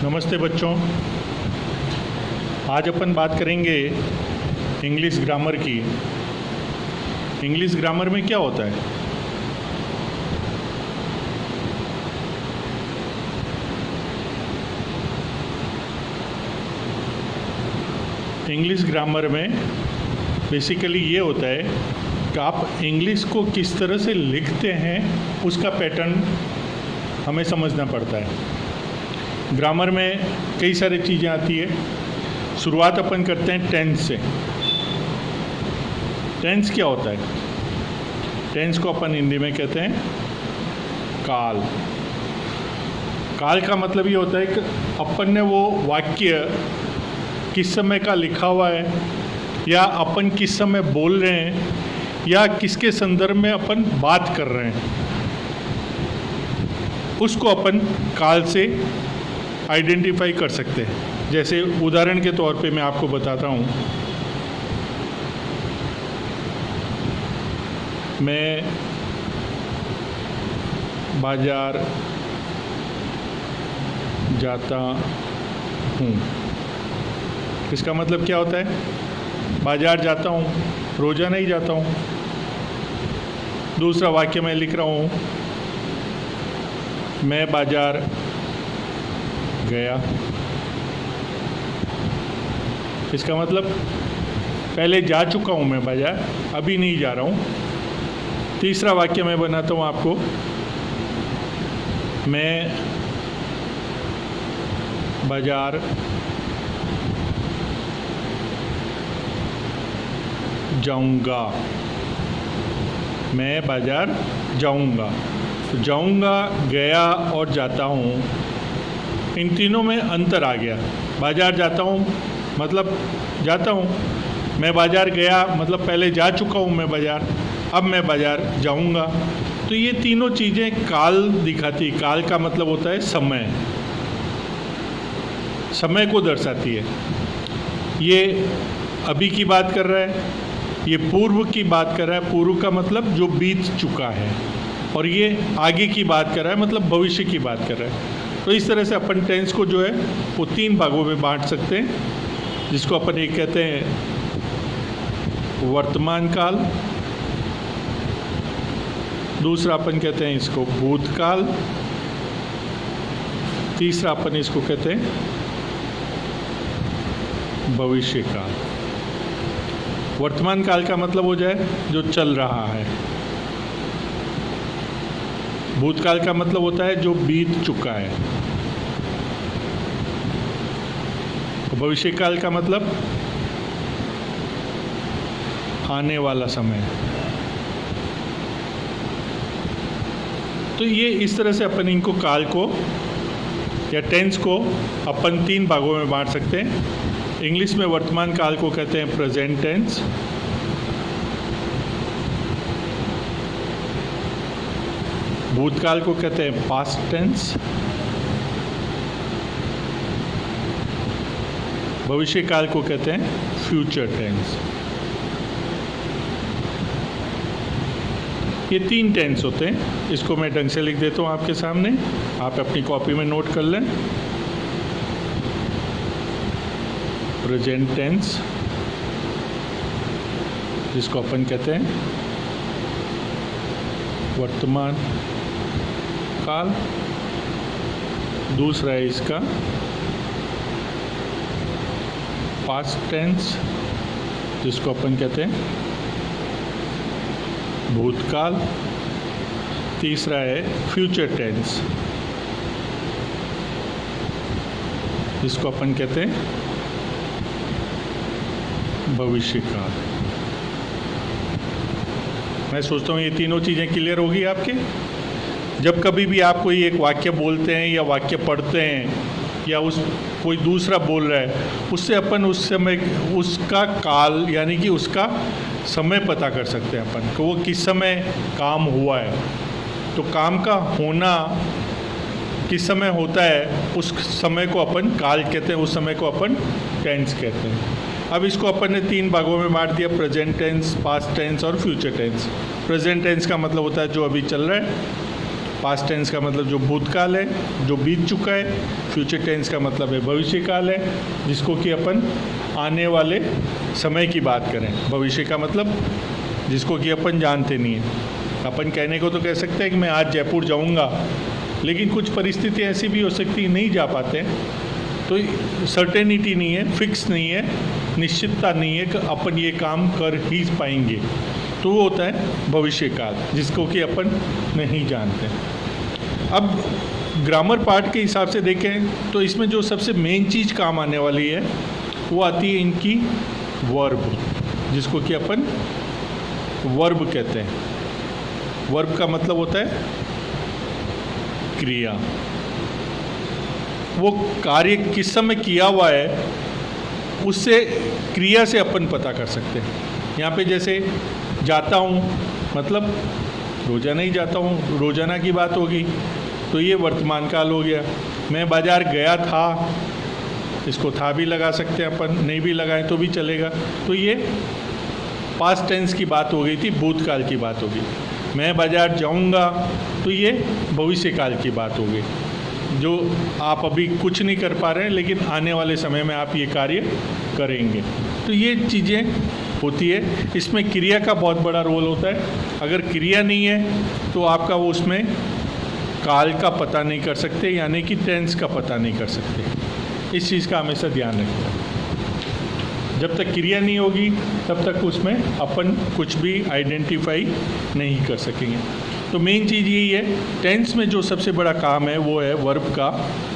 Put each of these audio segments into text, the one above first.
नमस्ते बच्चों। आज अपन बात करेंगे इंग्लिश ग्रामर की। इंग्लिश ग्रामर में क्या होता है? इंग्लिश ग्रामर में बेसिकली ये होता है कि आप इंग्लिश को किस तरह से लिखते हैं उसका पैटर्न हमें समझना पड़ता है। ग्रामर में कई सारी चीज़ें आती है। शुरुआत अपन करते हैं टेंस से। टेंस क्या होता है? टेंस को अपन हिंदी में कहते हैं काल। काल का मतलब ये होता है कि अपन ने वो वाक्य किस समय का लिखा हुआ है, या अपन किस समय बोल रहे हैं, या किसके संदर्भ में अपन बात कर रहे हैं, उसको अपन काल से आइडेंटिफाई कर सकते हैं। जैसे उदाहरण के तौर पे मैं आपको बताता हूँ। मैं बाजार जाता हूँ। इसका मतलब क्या होता है? बाजार जाता हूँ, रोज़ाना ही जाता हूँ। दूसरा वाक्य मैं लिख रहा हूँ, मैं बाजार गया। इसका मतलब पहले जा चुका हूँ मैं बाजार, अभी नहीं जा रहा हूँ। तीसरा वाक्य मैं बनाता हूँ आपको, मैं बाजार जाऊँगा। मैं बाजार जाऊँगा। तो जाऊँगा, गया और जाता हूँ, इन तीनों में अंतर आ गया। बाजार जाता हूँ मतलब जाता हूँ, मैं बाजार गया मतलब पहले जा चुका हूँ मैं बाजार, अब मैं बाजार जाऊँगा। तो ये तीनों चीज़ें काल दिखाती। काल का मतलब होता है समय, समय को दर्शाती है। ये अभी की बात कर रहा है, ये पूर्व की बात कर रहा है। पूर्व का मतलब जो बीत चुका है, और ये आगे की बात कर रहा है मतलब भविष्य की बात कर रहा है। तो इस तरह से अपन टेंस को जो है वो तीन भागों में बांट सकते हैं, जिसको अपन एक कहते हैं वर्तमान काल, दूसरा अपन कहते हैं इसको भूतकाल, तीसरा अपन इसको कहते हैं भविष्य काल। वर्तमान काल का मतलब हो जाए जो चल रहा है। भूतकाल का मतलब होता है जो बीत चुका है। भविष्य काल का मतलब आने वाला समय। तो ये इस तरह से अपन इनको काल को या टेंस को अपन तीन भागों में बांट सकते हैं। इंग्लिश में वर्तमान काल को कहते हैं प्रेजेंट टेंस, भूतकाल को कहते हैं पास्ट टेंस, भविष्य काल को कहते हैं फ्यूचर टेंस। ये तीन टेंस होते हैं। इसको मैं ढंग से लिख देता हूँ आपके सामने, आप अपनी कॉपी में नोट कर लें। प्रेजेंट टेंस, जिसको अपन कहते हैं वर्तमान काल। दूसरा है इसका पास्ट टेंस, जिसको अपन कहते हैं भूतकाल। तीसरा है फ्यूचर टेंस, जिसको अपन कहते हैं भविष्य काल। मैं सोचता हूँ ये तीनों चीज़ें क्लियर होगी आपके। जब कभी भी आप कोई एक वाक्य बोलते हैं या वाक्य पढ़ते हैं, या उस कोई दूसरा बोल रहा है, उससे अपन उस समय उसका काल यानी कि उसका समय पता कर सकते हैं अपन कि वो किस समय काम हुआ है। तो काम का होना किस समय होता है, उस समय को अपन काल कहते हैं, उस समय को अपन टेंस कहते हैं। अब इसको अपन ने तीन भागों में बांट दिया, प्रेजेंट टेंस, पास्ट टेंस और फ्यूचर टेंस। प्रेजेंट टेंस का मतलब होता है जो अभी चल रहा है, पास्ट टेंस का मतलब जो भूतकाल है, जो बीत चुका है। फ्यूचर टेंस का मतलब है भविष्यकाल है, जिसको कि अपन आने वाले समय की बात करें। भविष्य का मतलब जिसको कि अपन जानते नहीं हैं। अपन कहने को तो कह सकते हैं कि मैं आज जयपुर जाऊंगा, लेकिन कुछ परिस्थिति ऐसी भी हो सकती है नहीं जा पाते, तो सर्टेनिटी नहीं है, फिक्स नहीं है, निश्चितता नहीं है कि अपन ये काम कर ही पाएंगे। तो वो होता है भविष्यकाल, जिसको कि अपन नहीं जानते। अब ग्रामर पार्ट के हिसाब से देखें तो इसमें जो सबसे मेन चीज़ काम आने वाली है वो आती है इनकी वर्ब, जिसको कि अपन वर्ब कहते हैं। वर्ब का मतलब होता है क्रिया। वो कार्य किस समय किया हुआ है उससे क्रिया से अपन पता कर सकते हैं। यहाँ पे जैसे जाता हूँ मतलब रोज़ाना ही जाता हूँ, रोज़ाना की बात होगी, तो ये वर्तमान काल हो गया। मैं बाज़ार गया था, इसको था भी लगा सकते हैं अपन, नहीं भी लगाएं तो भी चलेगा। तो ये पास्ट टेंस की बात हो गई थी, भूतकाल की बात होगी। मैं बाज़ार जाऊंगा तो ये भविष्यकाल की बात हो गई, जो आप अभी कुछ नहीं कर पा रहे हैं, लेकिन आने वाले समय में आप ये कार्य करेंगे। तो ये चीज़ें होती है। इसमें क्रिया का बहुत बड़ा रोल होता है। अगर क्रिया नहीं है तो आपका वो उसमें काल का पता नहीं कर सकते, यानी कि टेंस का पता नहीं कर सकते। इस चीज़ का हमेशा ध्यान रखें। जब तक क्रिया नहीं होगी तब तक उसमें अपन कुछ भी आइडेंटिफाई नहीं कर सकेंगे। तो मेन चीज़ यही है, टेंस में जो सबसे बड़ा काम है वो है वर्ब का,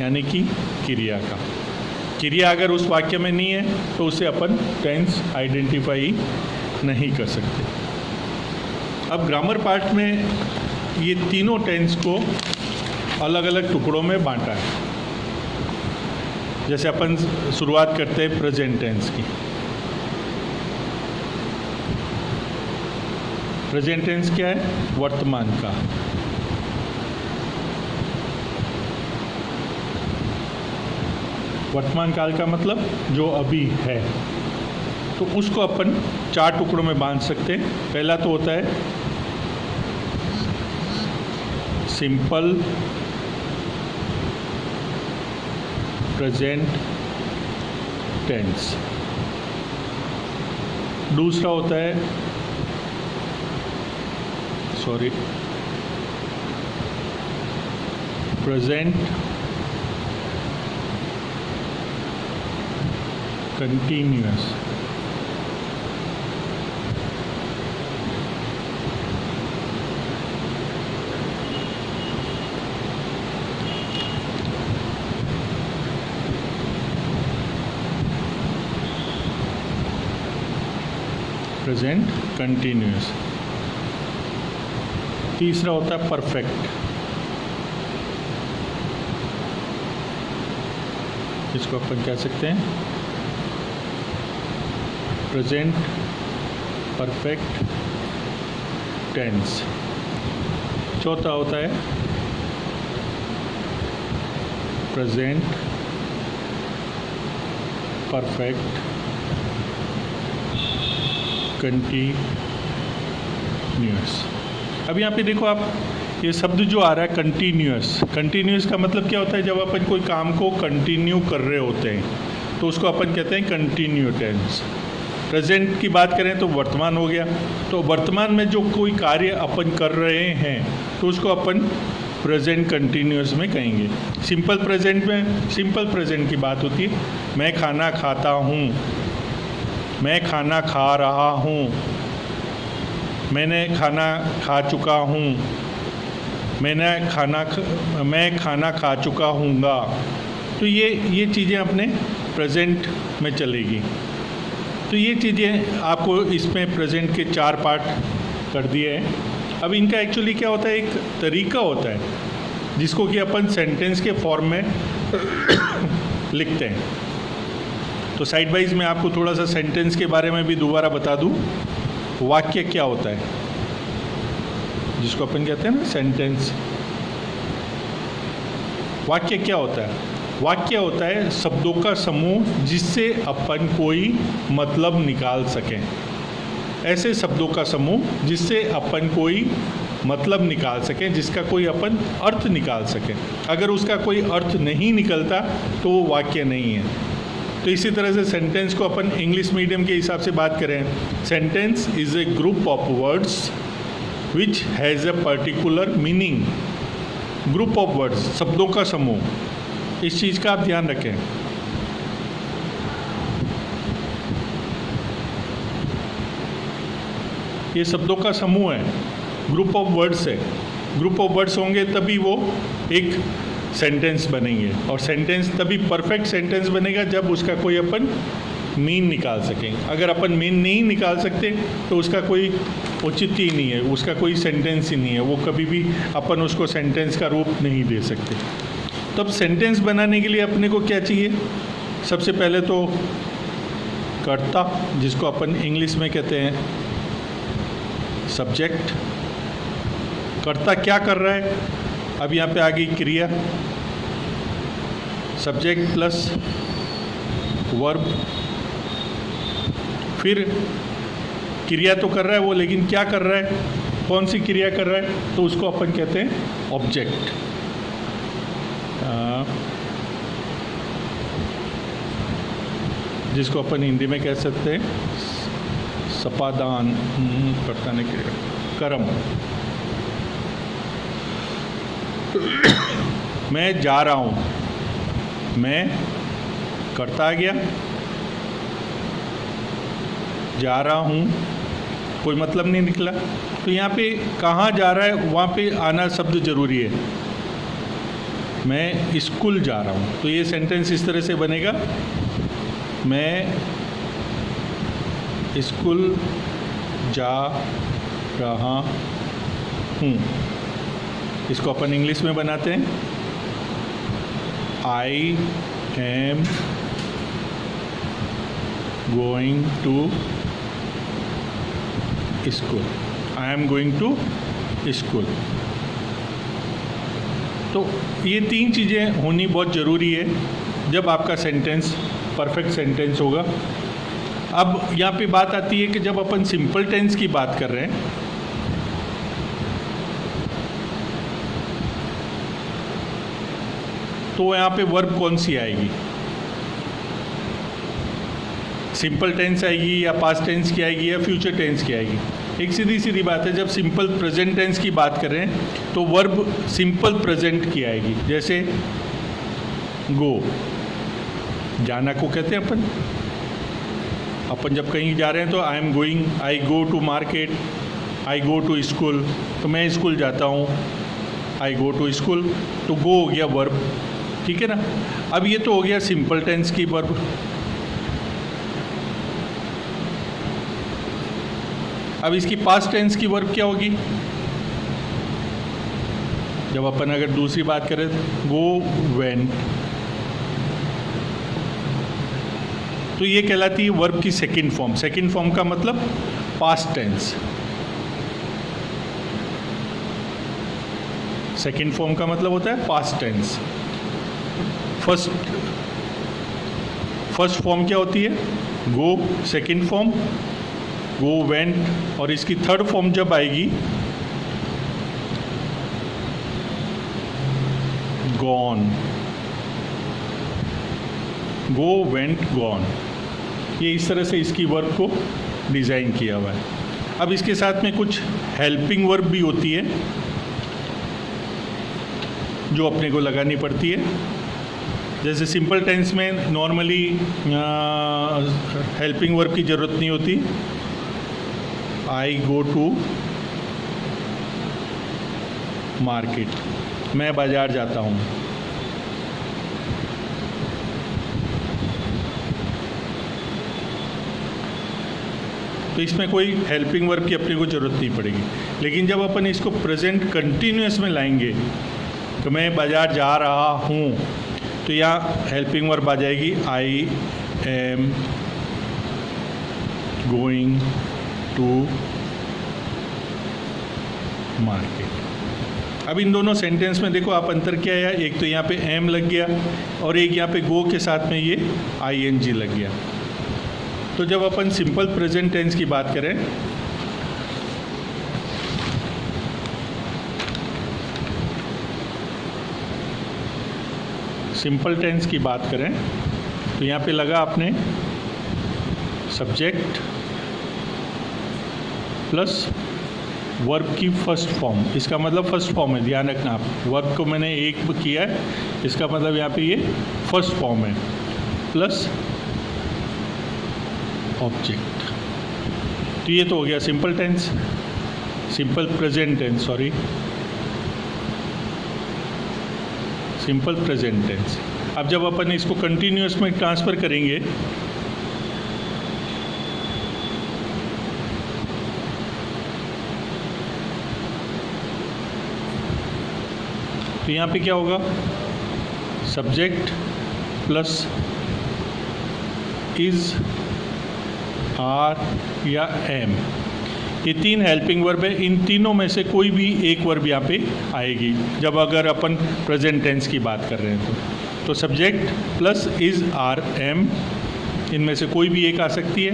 यानी कि क्रिया का। क्रिया अगर उस वाक्य में नहीं है तो उसे अपन टेंस आइडेंटिफाई नहीं कर सकते। अब ग्रामर पार्ट में ये तीनों टेंस को अलग अलग टुकड़ों में बांटा है। जैसे अपन शुरुआत करते हैं प्रेजेंट टेंस की। प्रेजेंट टेंस क्या है? वर्तमान का। वर्तमान काल का मतलब जो अभी है। तो उसको अपन 4 टुकड़ों में बांध सकते हैं। पहला तो होता है सिंपल प्रेजेंट टेंस। दूसरा होता है प्रेजेंट कंटिन्यूअस। Present continuous. तीसरा होता है परफेक्ट। इसको अपन कह सकते हैं प्रेजेंट परफेक्ट टेंस। चौथा होता है प्रेजेंट परफेक्ट कंटिन्यूअस। अब यहाँ पे देखो आप, ये शब्द जो आ रहा है कंटिन्यूअस। कंटिन्यूअस का मतलब क्या होता है? जब अपन कोई काम को कंटिन्यू कर रहे होते हैं तो उसको अपन कहते हैं कंटिन्यू टेंस। प्रेजेंट की बात करें तो वर्तमान हो गया। तो वर्तमान में जो कोई कार्य अपन कर रहे हैं तो उसको अपन प्रेजेंट कंटिन्यूअस में कहेंगे। सिंपल प्रेजेंट में सिंपल प्रेजेंट की बात होती है, मैं खाना खाता हूँ, मैं खाना खा रहा हूँ, मैंने खाना खा चुका हूँ, मैं खाना खा चुका हूँगा। तो ये चीज़ें अपने प्रेजेंट में चलेगी। तो ये चीज़ें आपको इसमें प्रेजेंट के 4 पार्ट कर दिए हैं। अब इनका एक्चुअली क्या होता है, एक तरीका होता है जिसको कि अपन सेंटेंस के फॉर्म में लिखते हैं। तो साइड वाइज मैं आपको थोड़ा सा सेंटेंस के बारे में भी दोबारा बता दूं। वाक्य क्या होता है, जिसको अपन कहते हैं ना सेंटेंस। वाक्य क्या होता है? वाक्य होता है शब्दों का समूह जिससे अपन कोई मतलब निकाल सकें। ऐसे शब्दों का समूह जिससे अपन कोई मतलब निकाल सकें, जिसका कोई अपन अर्थ निकाल सकें। अगर उसका कोई अर्थ नहीं निकलता तो वो वाक्य नहीं है। तो इसी तरह से सेंटेंस को अपन इंग्लिश मीडियम के हिसाब से बात करें, sentence is a group of words which has a particular meaning. Group of words, शब्दों का समूह, इस चीज़ का आप ध्यान रखें। ये शब्दों का समूह है, ग्रुप ऑफ वर्ड्स है। ग्रुप ऑफ वर्ड्स होंगे तभी वो एक सेंटेंस बनेंगे, और सेंटेंस तभी परफेक्ट सेंटेंस बनेगा जब उसका कोई अपन मीन निकाल सकें। अगर अपन मीन नहीं निकाल सकते तो उसका कोई औचित्य ही नहीं है, उसका कोई सेंटेंस ही नहीं है, वो कभी भी अपन उसको सेंटेंस का रूप नहीं दे सकते। तब सेंटेंस बनाने के लिए अपने को क्या चाहिए? सबसे पहले तो कर्ता, जिसको अपन इंग्लिश में कहते हैं सब्जेक्ट। कर्ता क्या कर रहा है? अब यहाँ पे आ गई क्रिया, सब्जेक्ट प्लस वर्ब। फिर क्रिया तो कर रहा है वो, लेकिन क्या कर रहा है, कौन सी क्रिया कर रहा है? तो उसको अपन कहते हैं ऑब्जेक्ट। जिसको अपन हिंदी में कह सकते हैं सपादान, कर्ता ने क्रिया, कर्म। मैं जा रहा हूँ, मैं कर्ता आ गया, जा रहा हूँ, कोई मतलब नहीं निकला। तो यहाँ पे कहाँ जा रहा है वहाँ पे आना शब्द जरूरी है। मैं स्कूल जा रहा हूँ, तो ये सेंटेंस इस तरह से बनेगा, मैं स्कूल जा रहा हूँ। इसको अपन इंग्लिश में बनाते हैं, I am going to school. I am going to school. तो ये तीन चीज़ें होनी बहुत ज़रूरी है जब आपका सेंटेंस परफेक्ट सेंटेंस होगा। अब यहाँ पे बात आती है कि जब अपन सिंपल टेंस की बात कर रहे हैं तो यहाँ पे वर्ब कौन सी आएगी? सिंपल टेंस आएगी या पास्ट टेंस की आएगी या फ्यूचर टेंस की आएगी? एक सीधी सीधी बात है, जब सिंपल प्रेजेंट टेंस की बात कर रहे हैं तो वर्ब सिंपल प्रेजेंट की आएगी। जैसे गो, जाना को कहते हैं अपन जब कहीं जा रहे हैं तो I am going, I go to market, I go to school, तो मैं स्कूल जाता हूँ, आई गो टू स्कूल। तो गो हो गया वर्ब, ठीक है ना। अब ये तो हो गया सिंपल टेंस की वर्ब। अब इसकी पास्ट टेंस की वर्ब क्या होगी? जब अपन अगर दूसरी बात करें, गो वेंट, तो ये कहलाती है वर्ब की सेकंड फॉर्म। सेकंड फॉर्म का मतलब पास्ट टेंस। सेकंड फॉर्म का मतलब होता है पास्ट टेंस। फर्स्ट फॉर्म क्या होती है? गो, सेकंड फॉर्म गो वेंट, और इसकी थर्ड फॉर्म जब आएगी गॉन, गो वेंट गॉन। ये इस तरह से इसकी वर्ब को डिज़ाइन किया हुआ है। अब इसके साथ में कुछ हेल्पिंग वर्ब भी होती है जो अपने को लगानी पड़ती है। जैसे सिंपल टेंस में नॉर्मली हेल्पिंग वर्ब की ज़रूरत नहीं होती। आई गो टू मार्केट, मैं बाज़ार जाता हूँ। तो इसमें कोई हेल्पिंग वर्ब की अपने को ज़रूरत नहीं पड़ेगी। लेकिन जब अपन इसको प्रेजेंट कंटिन्यूअस में लाएंगे तो मैं बाज़ार जा रहा हूँ, तो यहाँ हेल्पिंग वर्ब आ जाएगी, I am going to market. अब इन दोनों सेंटेंस में देखो आप अंतर क्या है, एक तो यहाँ पे एम लग गया और एक यहाँ पे गो के साथ में ये आई एन जी लग गया। तो जब अपन सिंपल प्रेजेंट टेंस की बात करें सिंपल टेंस की बात करें तो यहाँ पे लगा आपने सब्जेक्ट प्लस वर्ब की फर्स्ट फॉर्म, इसका मतलब फर्स्ट फॉर्म है, ध्यान रखना आप, वर्ब को मैंने एक किया है, इसका मतलब यहाँ पे ये फर्स्ट फॉर्म है, प्लस ऑब्जेक्ट। तो ये तो हो गया simple tense, simple present tense, sorry simple present tense. अब जब अपन इसको कंटिन्यूअस में ट्रांसफ़र करेंगे तो यहाँ पे क्या होगा, सब्जेक्ट प्लस इज, आर या एम, ये तीन हेल्पिंग वर्ब है। इन तीनों में से कोई भी एक वर्ब यहाँ पे आएगी जब अगर अपन प्रेजेंट टेंस की बात कर रहे हैं तो subject plus is, are, am, इनमें से कोई भी एक आ सकती है,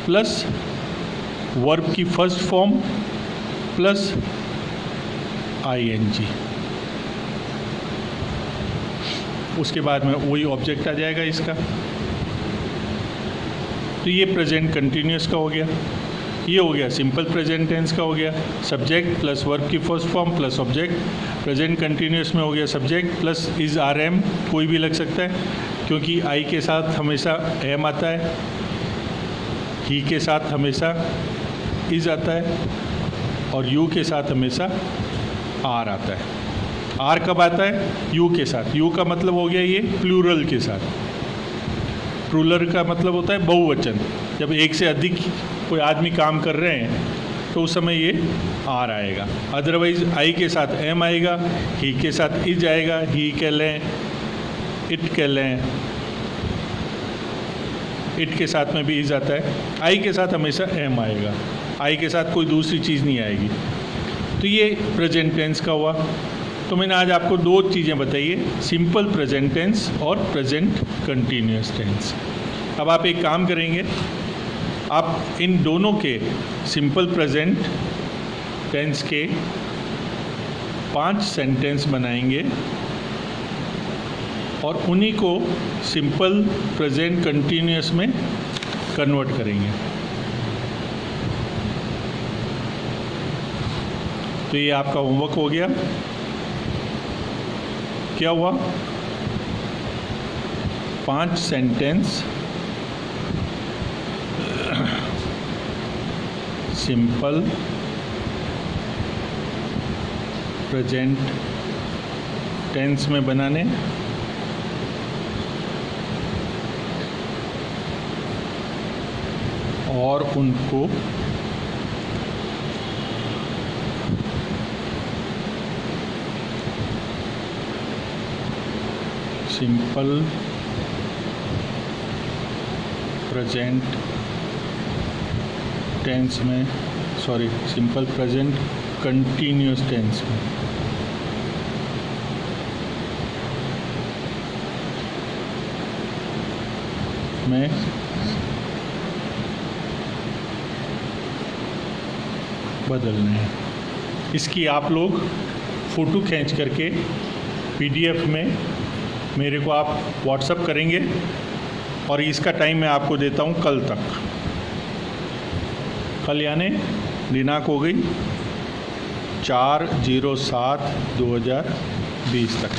प्लस वर्ब की फर्स्ट फॉर्म प्लस ING, उसके बाद में वही ऑब्जेक्ट आ जाएगा इसका। तो ये प्रेजेंट कंटिन्यूअस का हो गया, ये हो गया सिंपल प्रेजेंट टेंस का हो गया, सब्जेक्ट प्लस वर्ब की first form plus object. Present continuous में हो गया subject plus is, are, am, कोई भी लग सकता है क्योंकि आई के साथ हमेशा एम आता है, ही के साथ हमेशा इज आता है और यू के साथ हमेशा आर आता है। आर कब आता है, यू के साथ, यू का मतलब हो गया ये प्लूरल के साथ, प्लूरल का मतलब होता है बहुवचन, जब एक से अधिक कोई आदमी काम कर रहे हैं तो उस समय ये आर आएगा। अदरवाइज आई के साथ एम आएगा, ही के साथ इज आएगा, ही कह लें, इट कह लें, इट के साथ में भी इज आता है, आई के साथ हमेशा एम आएगा, आई के साथ कोई दूसरी चीज़ नहीं आएगी। तो ये प्रेजेंट टेंस का हुआ। तो मैंने आज आपको दो चीज़ें बताई है, सिंपल प्रेजेंट टेंस और प्रेजेंट कंटिन्यूअस टेंस। अब आप एक काम करेंगे, आप इन दोनों के सिंपल प्रेजेंट टेंस के 5 सेंटेंस बनाएंगे और उन्हीं को सिंपल प्रेजेंट कंटिन्यूअस में कन्वर्ट करेंगे। तो ये आपका होमवर्क हो गया। क्या हुआ, 5 सेंटेंस सिंपल प्रेजेंट टेंस में बनाने और उनको सिंपल प्रेजेंट टेंस में, sorry simple present continuous tense में बदलने हैं। इसकी आप लोग फ़ोटो खींच करके PDF में मेरे को आप व्हाट्सअप करेंगे और इसका टाइम मैं आपको देता हूँ कल तक। कल यानी दिनांक हो गई 4/07/2020 तक,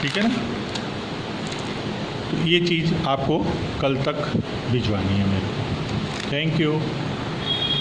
ठीक है ना। तो ये चीज़ आपको कल तक भिजवानी है मेरे को। Thank you.